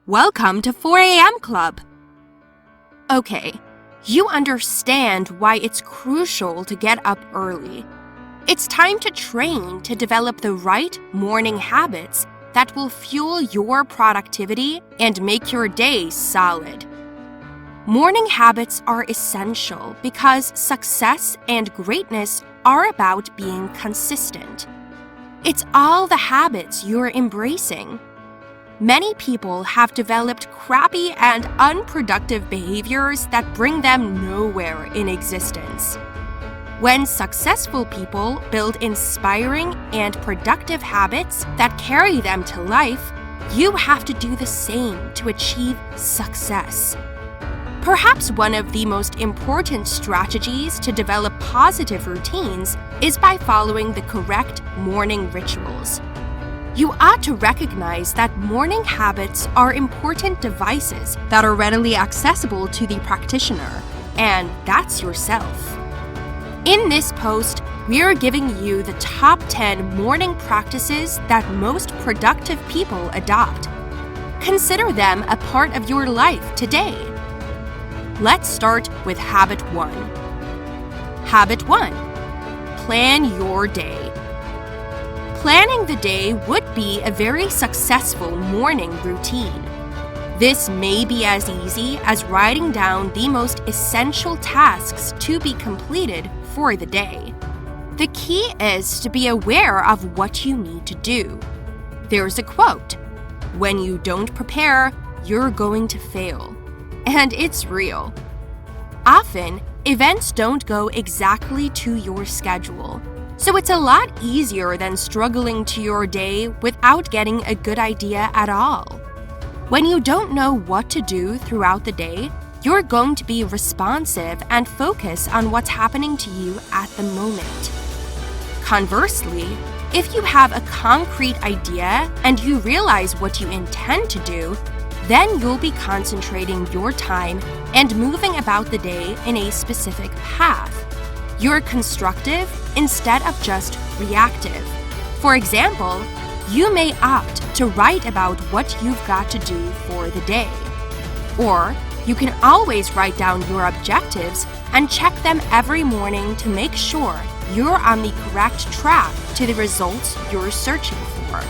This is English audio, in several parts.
Welcome to 4 a.m. Club. Okay, you understand why it's crucial to get up early. It's time to train to develop the right morning habits that will fuel your productivity and make your day solid. Morning habits are essential because success and greatness are about being consistent. It's all the habits you're embracing. Many people have developed crappy and unproductive behaviors that bring them nowhere in existence. When successful people build inspiring and productive habits that carry them to life, you have to do the same to achieve success. Perhaps one of the most important strategies to develop positive routines is by following the correct morning rituals. You ought to recognize that morning habits are important devices that are readily accessible to the practitioner, and that's yourself. In this post, we're giving you the top 10 morning practices that most productive people adopt. Consider them a part of your life today. Let's start with Habit 1. Habit 1. Plan your day. Planning the day would be a very successful morning routine. This may be as easy as writing down the most essential tasks to be completed for the day. The key is to be aware of what you need to do. There's a quote, "When you don't prepare, you're going to fail." And it's real. Often, events don't go exactly to your schedule. So it's a lot easier than struggling to your day without getting a good idea at all. When you don't know what to do throughout the day, you're going to be responsive and focus on what's happening to you at the moment. Conversely, if you have a concrete idea and you realize what you intend to do, then you'll be concentrating your time and moving about the day in a specific path. You're constructive instead of just reactive. For example, you may opt to write about what you've got to do for the day. Or you can always write down your objectives and check them every morning to make sure you're on the correct track to the results you're searching for.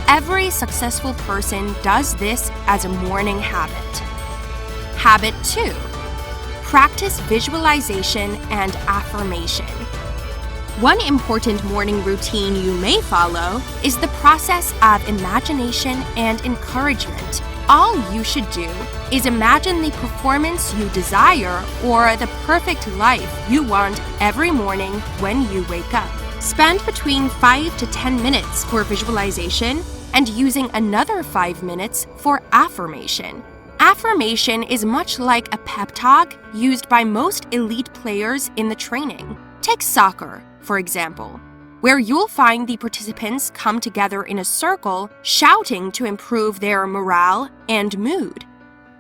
Every successful person does this as a morning habit. Habit 2. Practice visualization and affirmation. One important morning routine you may follow is the process of imagination and encouragement. All you should do is imagine the performance you desire or the perfect life you want every morning when you wake up. Spend between 5 to 10 minutes for visualization and using another 5 minutes for affirmation. Affirmation is much like a pep talk used by most elite players in the training. Take soccer, for example, where you'll find the participants come together in a circle shouting to improve their morale and mood.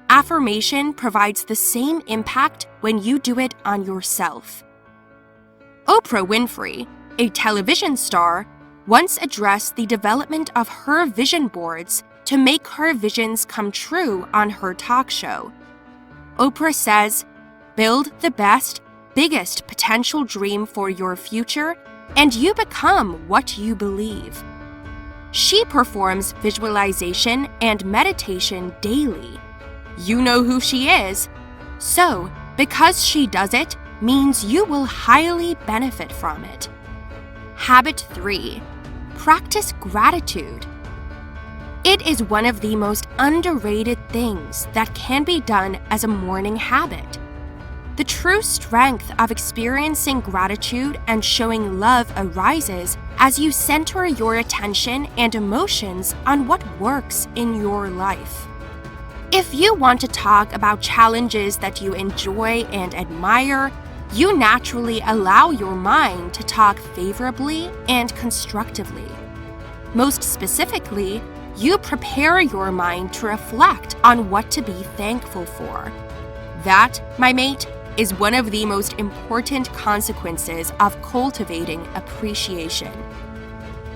Affirmation provides the same impact when you do it on yourself. Oprah Winfrey, a television star, once addressed the development of her vision boards to make her visions come true on her talk show. Oprah says, "Build the best, biggest potential dream for your future, and you become what you believe." She performs visualization and meditation daily. You know who she is. So, because she does it, means you will highly benefit from it. Habit 3. Practice gratitude. It is one of the most underrated things that can be done as a morning habit. The true strength of experiencing gratitude and showing love arises as you center your attention and emotions on what works in your life. If you want to talk about challenges that you enjoy and admire, you naturally allow your mind to talk favorably and constructively. Most specifically, you prepare your mind to reflect on what to be thankful for. That, my mate, is one of the most important consequences of cultivating appreciation.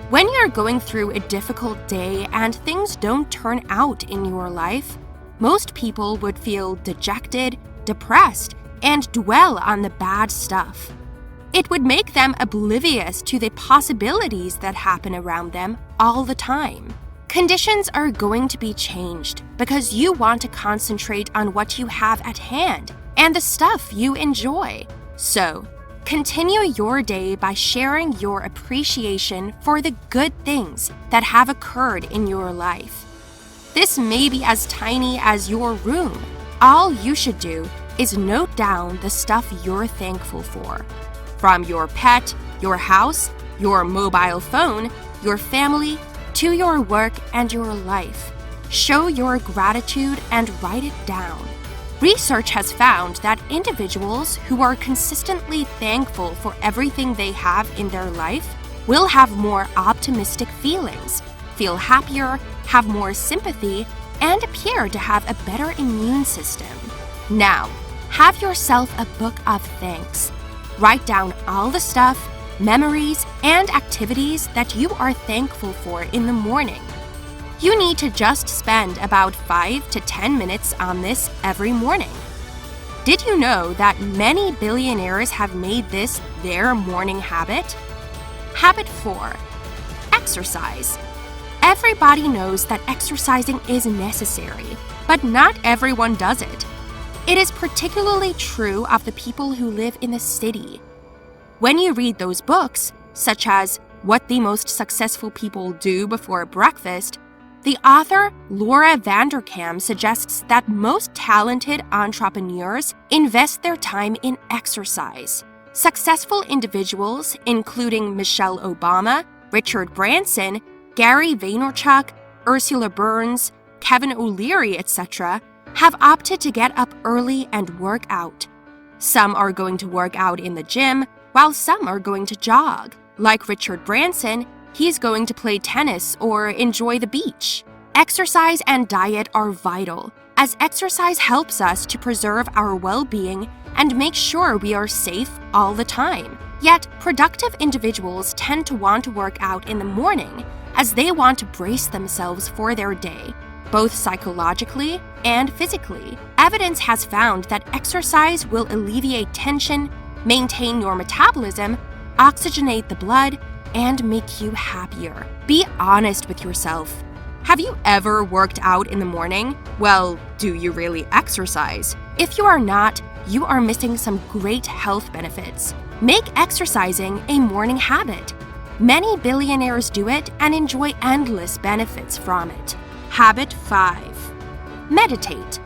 When you're going through a difficult day and things don't turn out in your life, most people would feel dejected, depressed, and dwell on the bad stuff. It would make them oblivious to the possibilities that happen around them all the time. Conditions are going to be changed because you want to concentrate on what you have at hand and the stuff you enjoy. So, continue your day by sharing your appreciation for the good things that have occurred in your life. This may be as tiny as your room. All you should do is note down the stuff you're thankful for. From your pet, your house, your mobile phone, your family, to your work and your life. Show your gratitude and write it down. Research has found that individuals who are consistently thankful for everything they have in their life will have more optimistic feelings, feel happier, have more sympathy, and appear to have a better immune system. Now, have yourself a book of thanks. Write down all the stuff, memories, and activities that you are thankful for in the morning. You need to just spend about 5 to 10 minutes on this every morning. Did you know that many billionaires have made this their morning habit? Habit 4. Exercise. Everybody knows that exercising is necessary, but not everyone does it. It is particularly true of the people who live in the city. When you read those books, such as What the Most Successful People Do Before Breakfast, the author Laura Vanderkam suggests that most talented entrepreneurs invest their time in exercise. Successful individuals, including Michelle Obama, Richard Branson, Gary Vaynerchuk, Ursula Burns, Kevin O'Leary, etc., have opted to get up early and work out. Some are going to work out in the gym, while some are going to jog. Like Richard Branson, he's going to play tennis or enjoy the beach. Exercise and diet are vital, as exercise helps us to preserve our well-being and make sure we are safe all the time. Yet, productive individuals tend to want to work out in the morning, as they want to brace themselves for their day, both psychologically and physically. Evidence has found that exercise will alleviate tension, maintain your metabolism, oxygenate the blood, and make you happier. Be honest with yourself. Have you ever worked out in the morning? Well, do you really exercise? If you are not, you are missing some great health benefits. Make exercising a morning habit. Many billionaires do it and enjoy endless benefits from it. Habit 5. Meditate.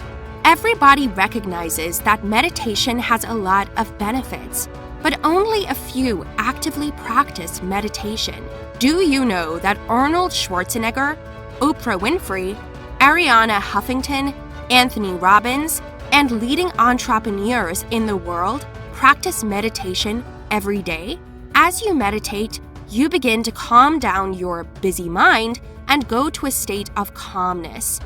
Everybody recognizes that meditation has a lot of benefits, but only a few actively practice meditation. Do you know that Arnold Schwarzenegger, Oprah Winfrey, Ariana Huffington, Anthony Robbins, and leading entrepreneurs in the world practice meditation every day? As you meditate, you begin to calm down your busy mind and go to a state of calmness.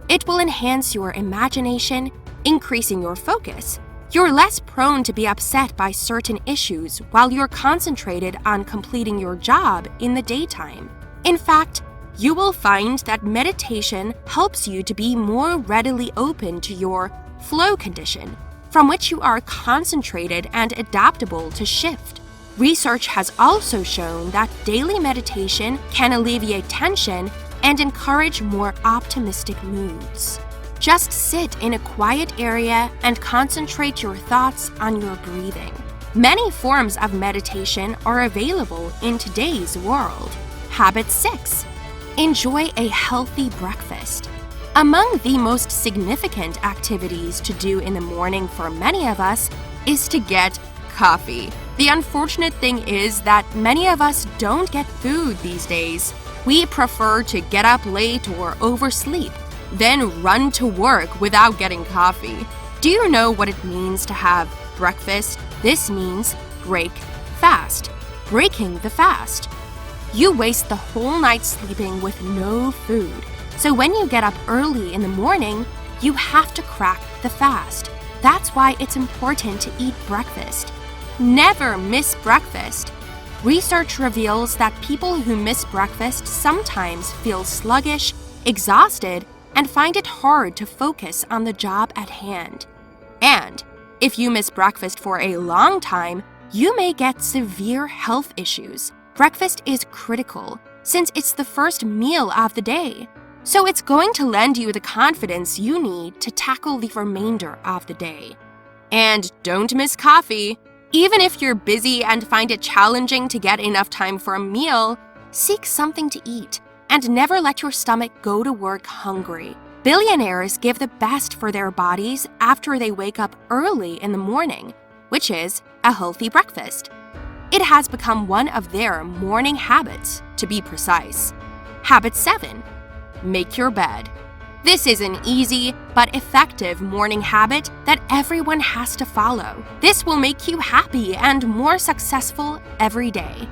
It will enhance your imagination, increasing your focus. You're less prone to be upset by certain issues while you're concentrated on completing your job in the daytime. In fact, you will find that meditation helps you to be more readily open to your flow condition, from which you are concentrated and adaptable to shift. Research has also shown that daily meditation can alleviate tension and encourage more optimistic moods. Just sit in a quiet area and concentrate your thoughts on your breathing. Many forms of meditation are available in today's world. Habit 6. Enjoy a healthy breakfast. Among the most significant activities to do in the morning for many of us is to get coffee. The unfortunate thing is that many of us don't get food these days. We prefer to get up late or oversleep, then run to work without getting coffee. Do you know what it means to have breakfast? This means break fast, breaking the fast. You waste the whole night sleeping with no food. So when you get up early in the morning, you have to crack the fast. That's why it's important to eat breakfast. Never miss breakfast. Research reveals that people who miss breakfast sometimes feel sluggish, exhausted, and find it hard to focus on the job at hand. And if you miss breakfast for a long time, you may get severe health issues. Breakfast is critical since it's the first meal of the day. So it's going to lend you the confidence you need to tackle the remainder of the day. And don't miss coffee. Even if you're busy and find it challenging to get enough time for a meal, seek something to eat and never let your stomach go to work hungry. Billionaires give the best for their bodies after they wake up early in the morning, which is a healthy breakfast. It has become one of their morning habits, to be precise. Habit 7. Make your bed. This is an easy but effective morning habit that everyone has to follow. This will make you happy and more successful every day.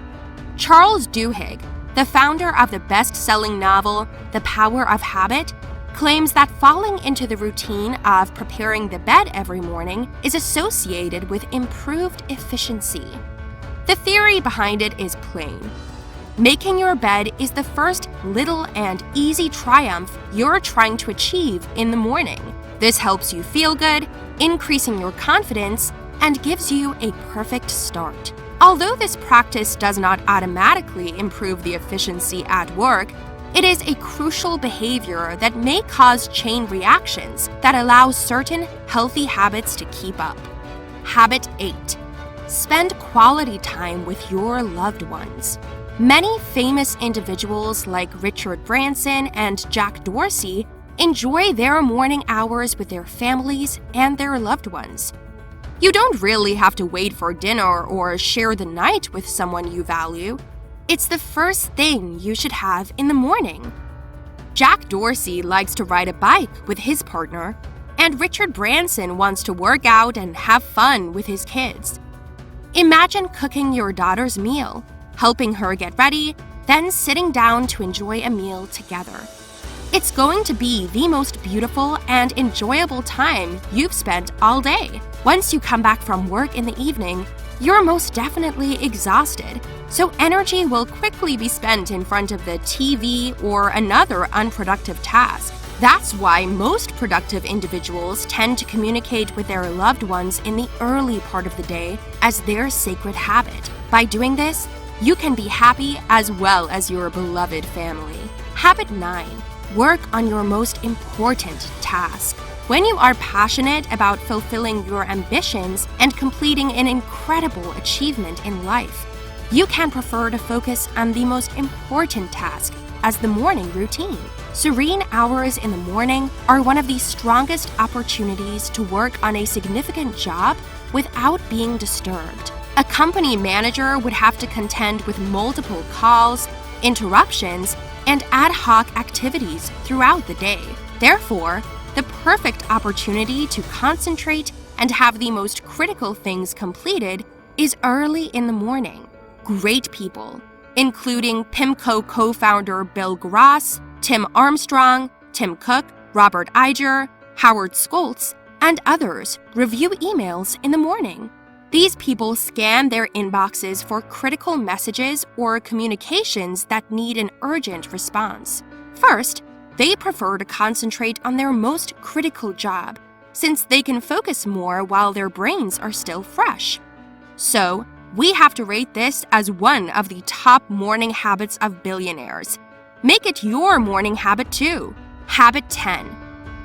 Charles Duhigg, the founder of the best-selling novel The Power of Habit, claims that falling into the routine of preparing the bed every morning is associated with improved efficiency. The theory behind it is plain. Making your bed is the first little and easy triumph you're trying to achieve in the morning. This helps you feel good, increasing your confidence, and gives you a perfect start. Although this practice does not automatically improve the efficiency at work, it is a crucial behavior that may cause chain reactions that allow certain healthy habits to keep up. Habit 8. Spend quality time with your loved ones. Many famous individuals like Richard Branson and Jack Dorsey enjoy their morning hours with their families and their loved ones. You don't really have to wait for dinner or share the night with someone you value. It's the first thing you should have in the morning. Jack Dorsey likes to ride a bike with his partner, and Richard Branson wants to work out and have fun with his kids. Imagine cooking your daughter's meal, helping her get ready, then sitting down to enjoy a meal together. It's going to be the most beautiful and enjoyable time you've spent all day. Once you come back from work in the evening, you're most definitely exhausted, so energy will quickly be spent in front of the TV or another unproductive task. That's why most productive individuals tend to communicate with their loved ones in the early part of the day as their sacred habit. By doing this, you can be happy as well as your beloved family. Habit 9. Work on your most important task. When you are passionate about fulfilling your ambitions and completing an incredible achievement in life, you can prefer to focus on the most important task as the morning routine. Serene hours in the morning are one of the strongest opportunities to work on a significant job without being disturbed. A company manager would have to contend with multiple calls, interruptions, and ad hoc activities throughout the day. Therefore, the perfect opportunity to concentrate and have the most critical things completed is early in the morning. Great people, including PIMCO co-founder Bill Gross, Tim Armstrong, Tim Cook, Robert Iger, Howard Schultz, and others, review emails in the morning. These people scan their inboxes for critical messages or communications that need an urgent response. First, they prefer to concentrate on their most critical job, since they can focus more while their brains are still fresh. So, we have to rate this as one of the top morning habits of billionaires. Make it your morning habit too. Habit 10.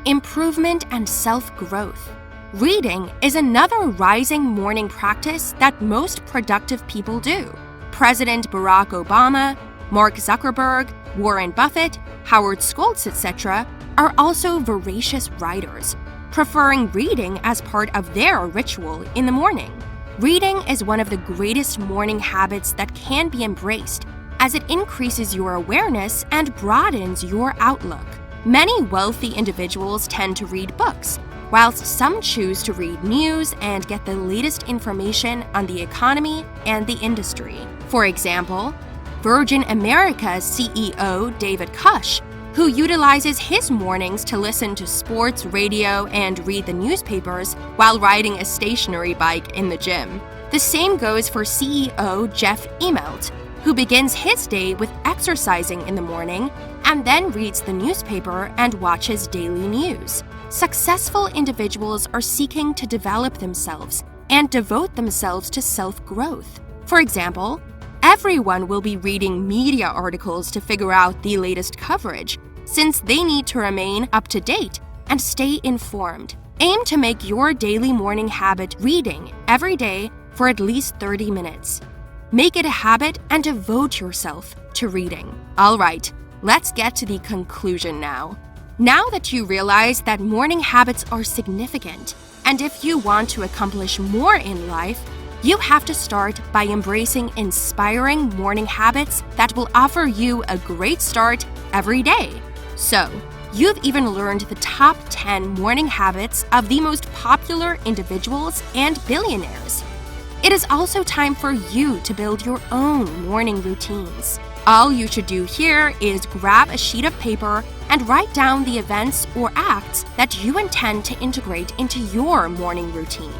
Improvement and self-growth. Reading is another rising morning practice that most productive people do. President Barack Obama, Mark Zuckerberg, Warren Buffett, Howard Schultz, etc. are also voracious writers, preferring reading as part of their ritual in the morning. Reading is one of the greatest morning habits that can be embraced, as it increases your awareness and broadens your outlook. Many wealthy individuals tend to read books, whilst some choose to read news and get the latest information on the economy and the industry. For example, Virgin America's CEO David Cush, who utilizes his mornings to listen to sports radio and read the newspapers while riding a stationary bike in the gym. The same goes for CEO Jeff Immelt, who begins his day with exercising in the morning and then reads the newspaper and watches daily news. Successful individuals are seeking to develop themselves and devote themselves to self-growth. For example, everyone will be reading media articles to figure out the latest coverage, since they need to remain up to date and stay informed. Aim to make your daily morning habit reading every day for at least 30 minutes. Make it a habit and devote yourself to reading. All right, let's get to the conclusion now. Now that you realize that morning habits are significant, and if you want to accomplish more in life, you have to start by embracing inspiring morning habits that will offer you a great start every day. So, you've even learned the top 10 morning habits of the most popular individuals and billionaires. It is also time for you to build your own morning routines. All you should do here is grab a sheet of paper and write down the events or acts that you intend to integrate into your morning routine.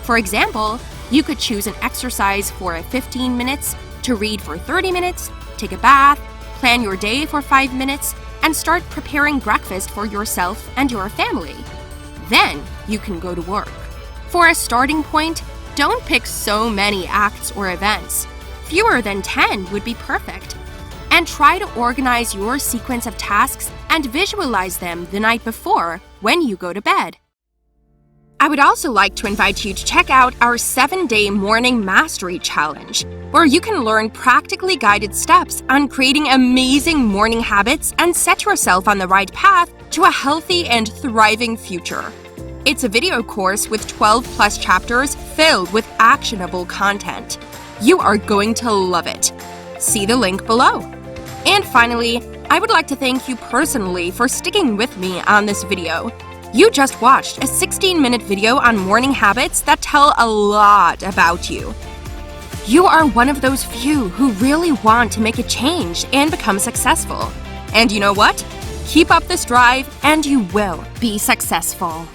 For example, you could choose an exercise for 15 minutes, to read for 30 minutes, take a bath, plan your day for 5 minutes, and start preparing breakfast for yourself and your family. Then you can go to work. For a starting point, don't pick so many acts or events. Fewer than 10 would be perfect. And try to organize your sequence of tasks and visualize them the night before when you go to bed. I would also like to invite you to check out our 7-day Morning Mastery Challenge, where you can learn practically guided steps on creating amazing morning habits and set yourself on the right path to a healthy and thriving future. It's a video course with 12+ chapters filled with actionable content. You are going to love it. See the link below. And finally, I would like to thank you personally for sticking with me on this video. You just watched a 16-minute video on morning habits that tell a lot about you. You are one of those few who really want to make a change and become successful. And you know what? Keep up this drive and you will be successful.